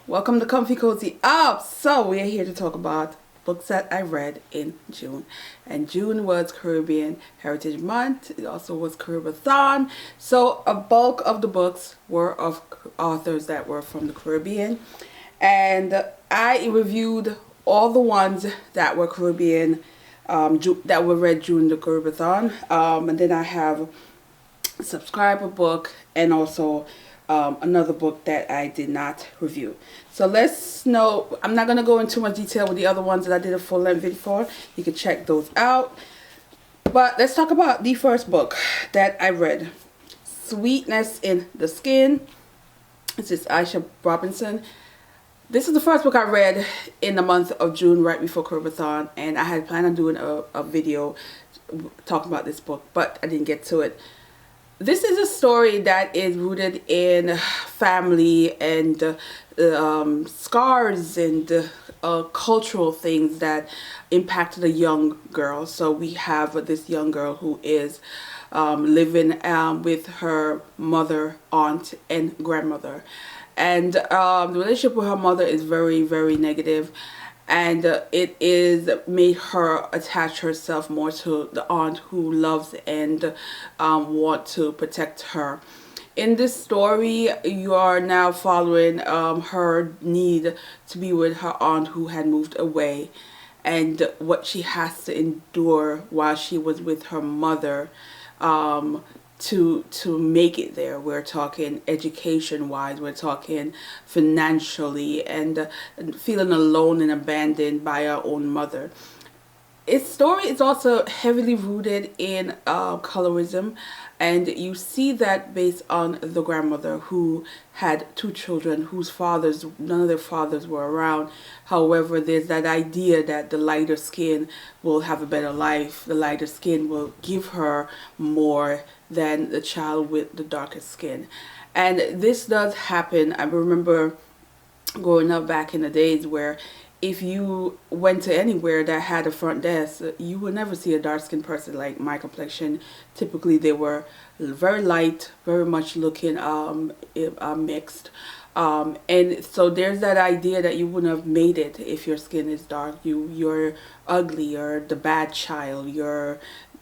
Welcome to Comfy Cozy Up. So we are here to talk about books that I read in June. And June was Caribbean Heritage Month. It also was Caribbean. So a bulk of the books were of authors that were from the Caribbean. And I reviewed all the ones that were Caribbean, that were read during the Caribbean. And then I have a subscriber book and also another book that I did not review. So let's know, I'm not going to go into much detail with the other ones that I did a full length video for. You can check those out. But let's talk about the first book that I read. Sweetness in the Skin. This is Aisha Robinson. This is the first book I read in the month of June, right before Caribbean, and I had planned on doing a video talking about this book, but I didn't get to it. This is a story that is rooted in family and scars and cultural things that impacted a young girl. So we have this young girl who is living with her mother, aunt, and grandmother. And the relationship with her mother is very, very negative. And it is made her attach herself more to the aunt who loves and want to protect her. In this story, you are now following her need to be with her aunt who had moved away, and what she has to endure while she was with her mother to make it there. We're talking education wise, we're talking financially, and feeling alone and abandoned by our own mother. Its story is also heavily rooted in colorism, and you see that based on the grandmother who had two children whose fathers, none of their fathers were around. However, there's that idea that the lighter skin will have a better life, the lighter skin will give her more than the child with the darker skin. And this does happen. I remember growing up back in the days where if you went to anywhere that had a front desk, you would never see a dark-skinned person like my complexion. Typically, they were very light, very much looking mixed. And so there's that idea that you wouldn't have made it if your skin is dark. You're ugly, you're the bad child,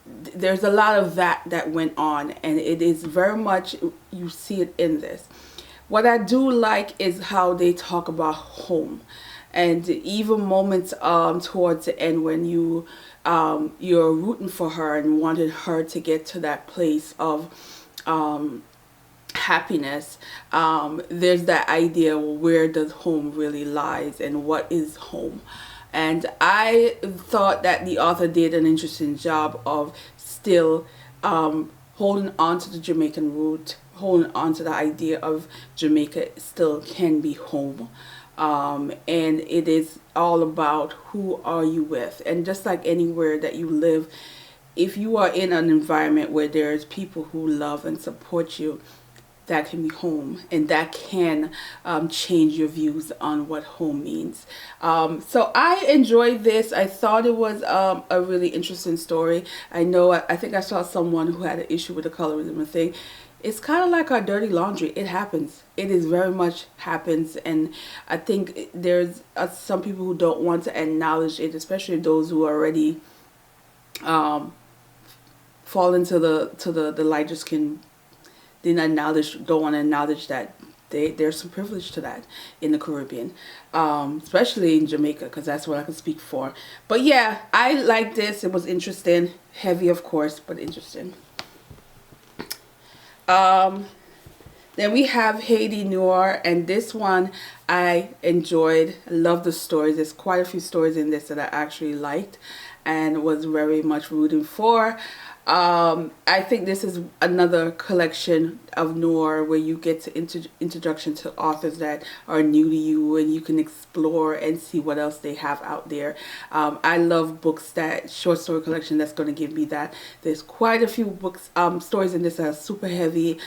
there's a lot of that went on, and it is very much, you see it in this. What I do like is how they talk about home. And even moments towards the end when you're rooting for her and wanted her to get to that place of happiness, there's that idea, well, where does home really lies and what is home? And I thought that the author did an interesting job of still holding on to the Jamaican root, holding on to the idea of Jamaica still can be home. And it is all about who are you with. And just like anywhere that you live, if you are in an environment where there's people who love and support you, that can be home, and that can change your views on what home means. So I enjoyed this. I thought it was a really interesting story. I think I saw someone who had an issue with the colorism thing. It's kind of like our dirty laundry. It happens. It is very much happens, and I think there's some people who don't want to acknowledge it, especially those who already fall into the lighter skin. They don't want to acknowledge that there's some privilege to that in the Caribbean, especially in Jamaica, because that's what I can speak for. But yeah, I like this. It was interesting, heavy of course, but interesting. Then we have Haiti Noir, and this one I enjoyed. I love the stories. There's quite a few stories in this that I actually liked and was very much rooting for. I think this is another collection of noir where you get to introduction to authors that are new to you, and you can explore and see what else they have out there. I love books, that short story collection that's going to give me that. There's quite a few books, stories in this that are super heavy.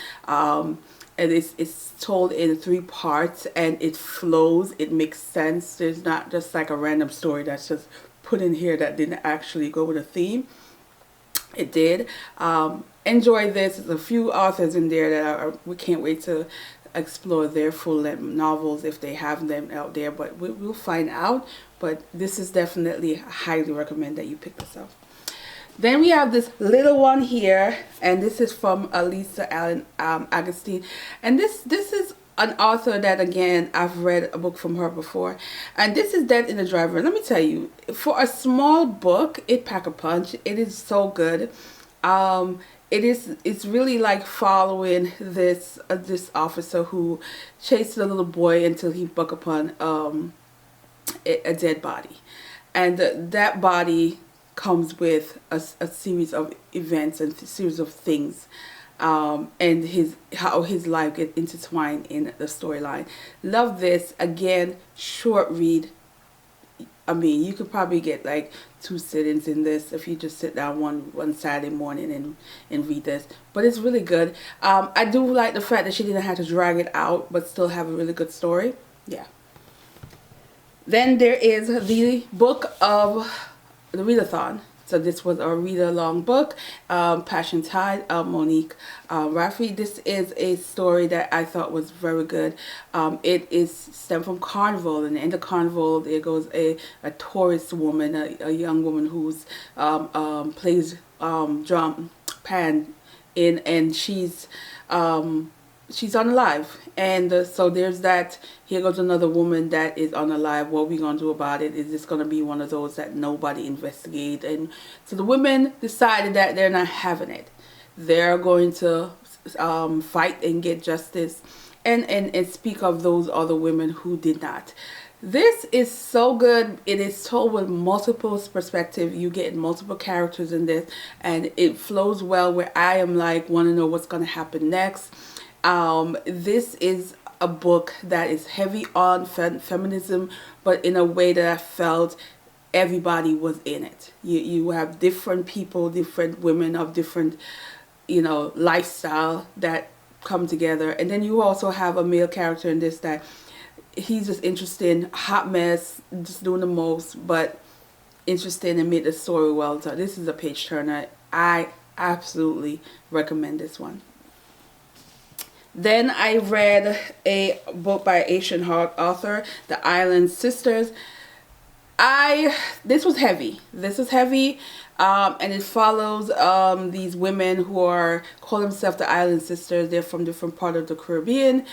And it's told in 3 parts, and it flows, it makes sense. There's not just like a random story that's just put in here that didn't actually go with a theme. It did. Enjoy this. There's a few authors in there that we can't wait to explore their full-length novels if they have them out there, but we'll find out. But this is definitely, I highly recommend that you pick this up. Then we have this little one here, and this is from Elisa Allen-Agostini, and this is an author that, again, I've read a book from her before, and this is Death in the Driver. Let me tell you, for a small book, it pack a punch. It is so good. It's really like following this officer who chased a little boy until he buck upon a dead body, and that body comes with a series of events and a series of things, and how his life gets intertwined in the storyline. Love this. Again, short read. I mean, you could probably get like 2 sittings in this if you just sit down one Saturday morning and read this. But it's really good. I do like the fact that she didn't have to drag it out, but still have a really good story. Yeah. Then there is the book of the readathon. So this was a read-along book, Passion Tide, Monique Raffi. This is a story that I thought was very good. It is stemmed from Carnival, and in the Carnival there goes a tourist woman, a young woman who's plays drum pan in, and she's unalive, and so there's that. Here goes another woman that is unalive. What we gonna do about it? Is this gonna be one of those that nobody investigate? And so the women decided that they're not having it. They're going to fight and get justice, and speak of those other women who did not. This is so good. It is told with multiple perspectives. You get multiple characters in this, and it flows well. Where I am like, want to know what's gonna happen next. This is a book that is heavy on feminism, but in a way that I felt everybody was in it. You have different people, different women of different, lifestyle that come together. And then you also have a male character in this that he's just interesting, hot mess, just doing the most, but interesting and made the story well. So this is a page turner. I absolutely recommend this one. Then I read a book by Asian author, The Island Sisters. This was heavy. This is heavy, and it follows these women who call themselves the Island Sisters. They're from different parts of the Caribbean,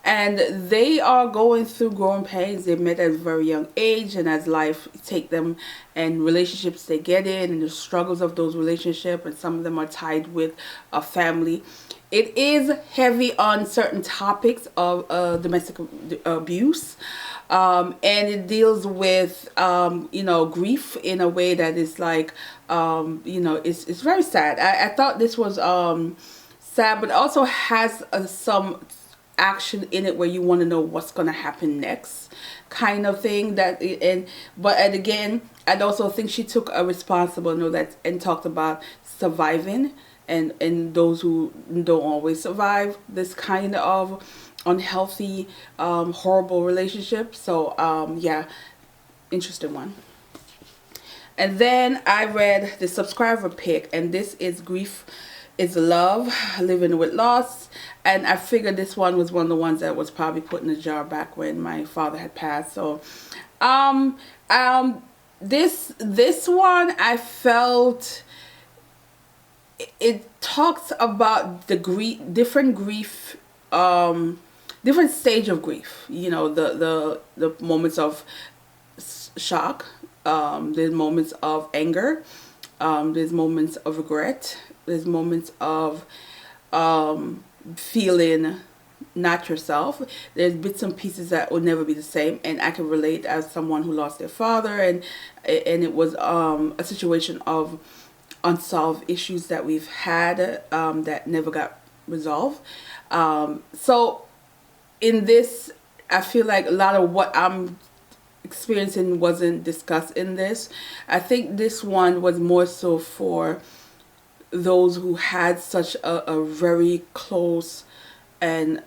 and they are going through growing pains. They met at a very young age, and as life take them and relationships they get in, and the struggles of those relationships, and some of them are tied with a family. It is heavy on certain topics of domestic abuse, and it deals with grief in a way that is like it's very sad. I thought this was sad, but also has some action in it where you want to know what's going to happen next, kind of thing. But again, I'd also think she took a responsible note and talked about surviving. And those who don't always survive this kind of unhealthy, horrible relationship. So, yeah, interesting one. And then I read the subscriber pick, and this is Grief is Love, Living with Loss. And I figured this one was one of the ones that was probably put in the jar back when my father had passed. So, this one I felt... It talks about the different stage of grief. The moments of shock. There's moments of anger. There's moments of regret. There's moments of feeling not yourself. There's bits and pieces that will never be the same, and I can relate as someone who lost their father, and it was a situation of unsolved issues that we've had that never got resolved. So in this, I feel like a lot of what I'm experiencing wasn't discussed in this. I think this one was more so for those who had such a very close and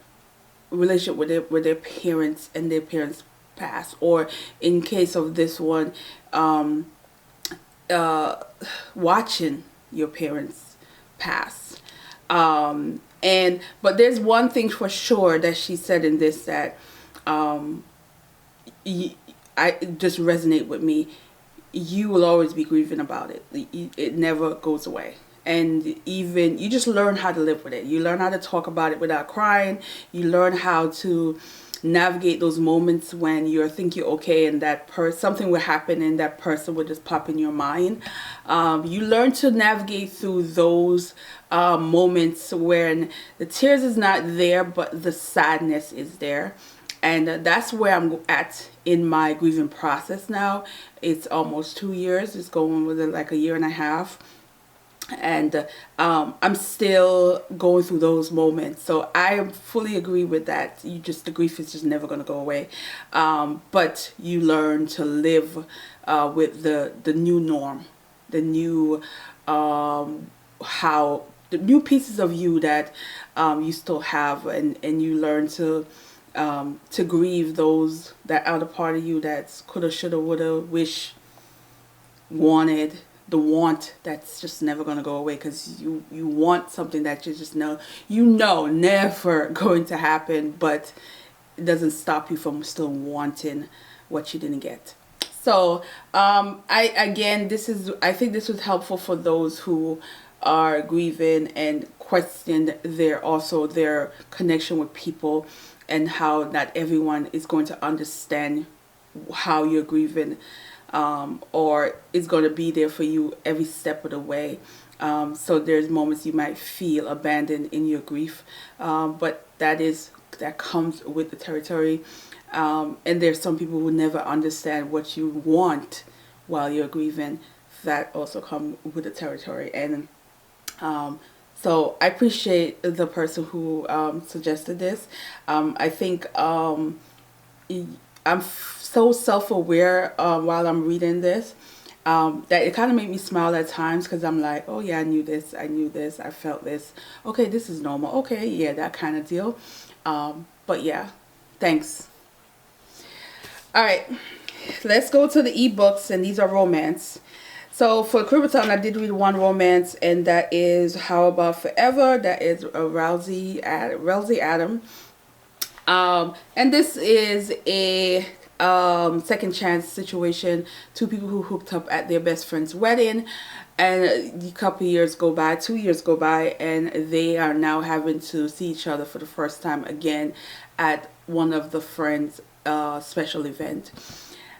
relationship with their parents, and their parents passed, or in case of this one, watching your parents pass. But there's one thing for sure that she said in this that I just resonate with me. You will always be grieving about it. It never goes away. And even you just learn how to live with it. You learn how to talk about it without crying. You learn how to navigate those moments when you think you're okay and that something will happen and that person will just pop in your mind. You learn to navigate through those moments when the tears is not there but the sadness is there. And that's where I'm at in my grieving process now. It's almost 2 years. It's going with like a year and a half. And I'm still going through those moments. So I fully agree with that. The grief is just never going to go away. But you learn to live with the new norm, the new the new pieces of you that you still have, and you learn to grieve those, that outer part of you that's coulda, shoulda, woulda, wish, wanted, the want that's just never going to go away, because you want something that you just know never going to happen, but it doesn't stop you from still wanting what you didn't get. So I think this was helpful for those who are grieving and question their connection with people, and how not everyone is going to understand how you're grieving, or is going to be there for you every step of the way. So there's moments you might feel abandoned in your grief, but that comes with the territory. And there's some people who never understand what you want while you're grieving. That also comes with the territory. And so I appreciate the person who suggested this. I think I'm so self-aware while I'm reading this, that it kind of made me smile at times, because I'm like, oh yeah, I knew this, I felt this. Okay, this is normal. Okay, yeah, that kind of deal. But yeah, thanks. All right, let's go to the ebooks, and these are romance. So for Cooperstown, I did read one romance, and that is How About Forever. That is Rousey Adam. And this is a second chance situation. Two people who hooked up at their best friend's wedding, and a couple years go by, 2 years go by, and they are now having to see each other for the first time again at one of the friends' special event.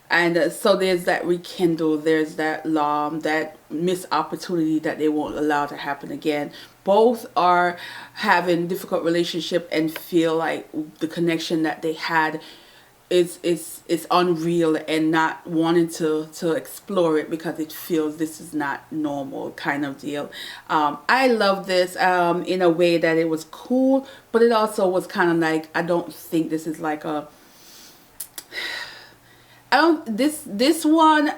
And so there's that rekindle, there's that that missed opportunity that they won't allow to happen again. Both are having difficult relationship and feel like the connection that they had is unreal, and not wanting to explore it because it feels this is not normal kind of deal. I love this in a way that it was cool, but it also was kind of like, I don't think this is like a... this one,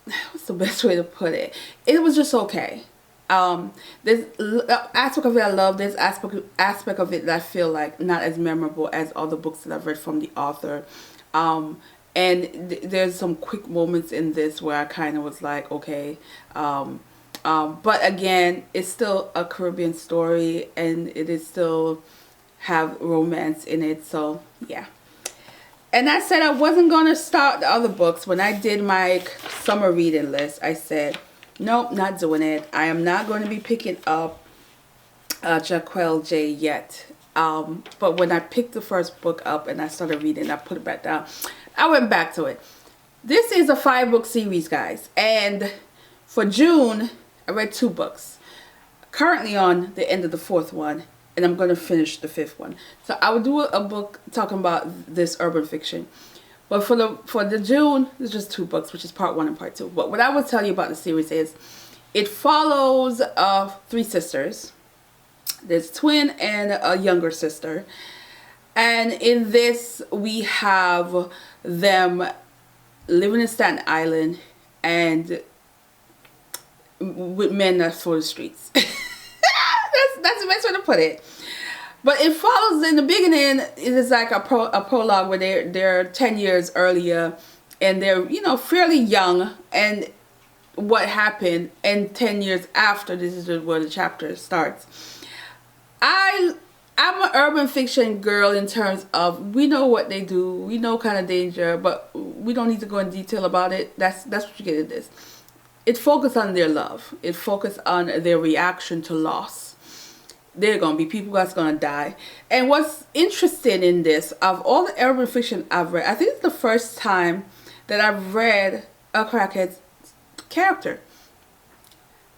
what's the best way to put it? It was just okay. There's aspect of it I love. There's aspect of it that I feel like not as memorable as other books that I've read from the author. And there's some quick moments in this where I kind of was like, okay. But again, it's still a Caribbean story, and it is still have romance in it. So yeah. And I said I wasn't going to start the other books. When I did my summer reading list, I said, nope, not doing it. I am not going to be picking up Jaquel J yet. But when I picked the first book up and I started reading, I put it back down. I went back to it. This is a 5-book series, guys. And for June, I read 2 books. Currently on the end of the 4th one. And I'm going to finish the 5th one. So I will do a book talking about this urban fiction. But for the June, there's just 2 books, which is part 1 and part 2. But what I will tell you about the series is, it follows 3 sisters. There's a twin and a younger sister. And in this, we have them living in Staten Island and with men that's for the streets. That's the best way to put it. But it follows, in the beginning, it is like a prologue where they're 10 years earlier, and they're, fairly young, and what happened, and 10 years after, this is where the chapter starts. I'm an urban fiction girl in terms of, we know what they do, we know kind of danger, but we don't need to go in detail about it. That's what you get in this. It focused on their love. It focused on their reaction to loss. There are going to be people that's going to die. And what's interesting in this, of all the urban fiction I've read, I think it's the first time that I've read a crackhead character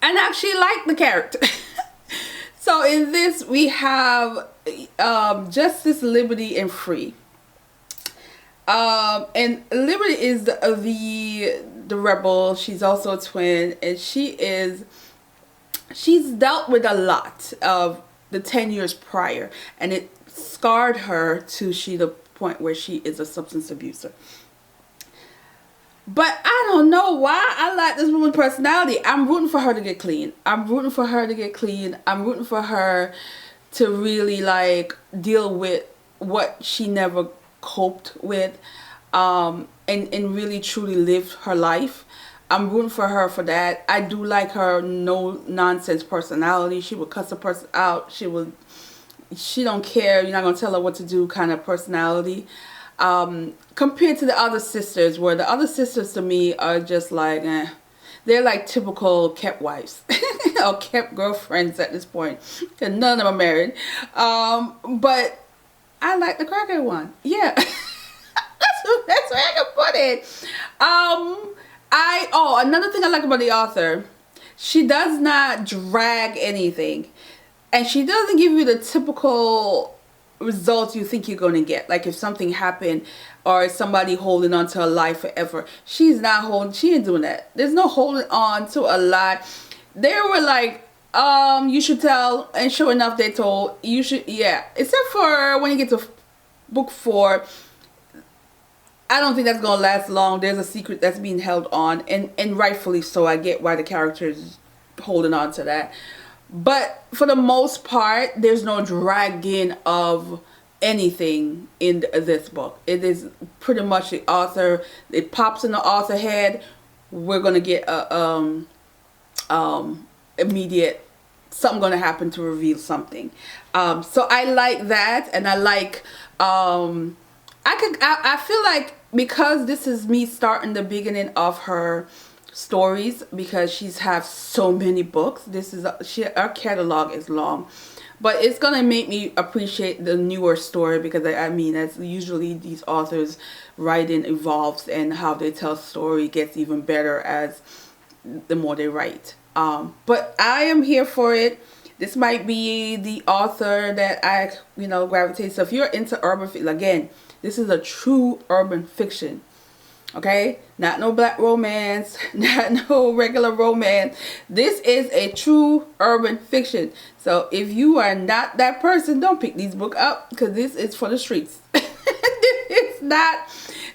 and actually like the character. So in this we have Justice, Liberty, and Free. And Liberty is the rebel. She's also a twin, and she's dealt with a lot of the 10 years prior, and it scarred her to the point where she is a substance abuser. But I don't know why I like this woman's personality. I'm rooting for her to get clean. I'm rooting for her to get clean. I'm rooting for her to really like deal with what she never coped with, and really truly live her life. I'm rooting for her for that. I do like her no nonsense personality. She will cuss a person out. She don't care. You're not gonna tell her what to do kind of personality. Compared to the other sisters, where the other sisters to me are just like, they're like typical kept wives or kept girlfriends at this point, and none of them are married. But I like the crackhead one. Yeah. That's the best way I can put it. Another thing I like about the author, she does not drag anything, and she doesn't give you the typical results you think you're going to get. Like if something happened or somebody holding on to a lie forever, she ain't doing that. There's no holding on to a lie. They were like, you should tell, and sure enough they told. You should, yeah, except for when you get to book 4. I don't think that's gonna last long. There's a secret that's being held on, and rightfully so. I get why the character is holding on to that. But for the most part, there's no dragging of anything in this book. It is pretty much the author. It pops in the author head. We're gonna get a immediate something gonna happen to reveal something. So I like that, and I like I feel like, because this is me starting the beginning of her stories, because she's have so many books. Our catalog is long, but it's gonna make me appreciate the newer story, because I mean, as usually these authors writing evolves, and how they tell story gets even better as the more they write. But I am here for it. This might be the author that I gravitate. So if you're into urban fiction, again, this is a true urban fiction. Okay, not no black romance, not no regular romance. This is a true urban fiction. So if you are not that person, don't pick these books up, because this is for the streets.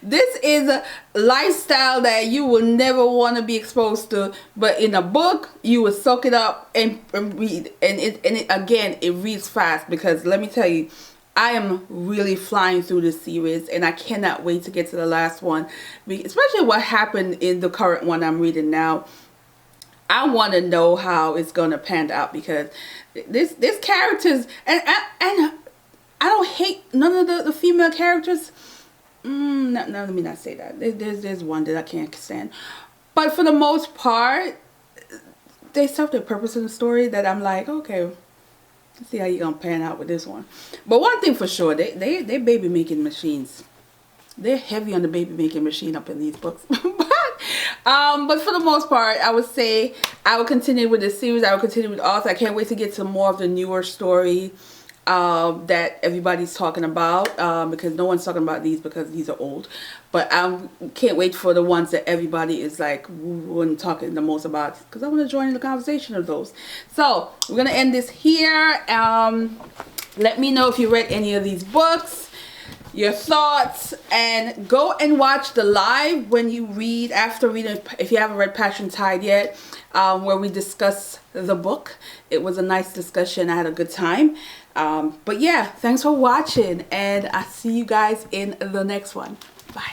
This is a lifestyle that you will never want to be exposed to, but in a book you will soak it up and read, and it reads fast, because let me tell you, I am really flying through this series, and I cannot wait to get to the last one, especially what happened in the current one I'm reading now. I want to know how it's going to pan out, because this characters, and I don't hate none of the female characters. No, let me not say that. There's one that I can't stand, but for the most part, they serve their purpose in the story, that I'm like, okay, let's see how you're gonna pan out with this one. But one thing for sure, they baby making machines. They're heavy on the baby making machine up in these books. But for the most part, I would say I will continue with this series. I will continue with the author. I can't wait to get to more of the newer story that everybody's talking about, because no one's talking about these, because these are old. But I can't wait for the ones that everybody is like talking the most about, because I want to join in the conversation of those. So we're gonna end this here. Let me know if you read any of these books, your thoughts, and go and watch the live when you read, after reading, if you haven't read Passion Tide yet, where we discuss the book. It was a nice discussion. I had a good time. But yeah, thanks for watching, and I'll see you guys in the next one. Bye.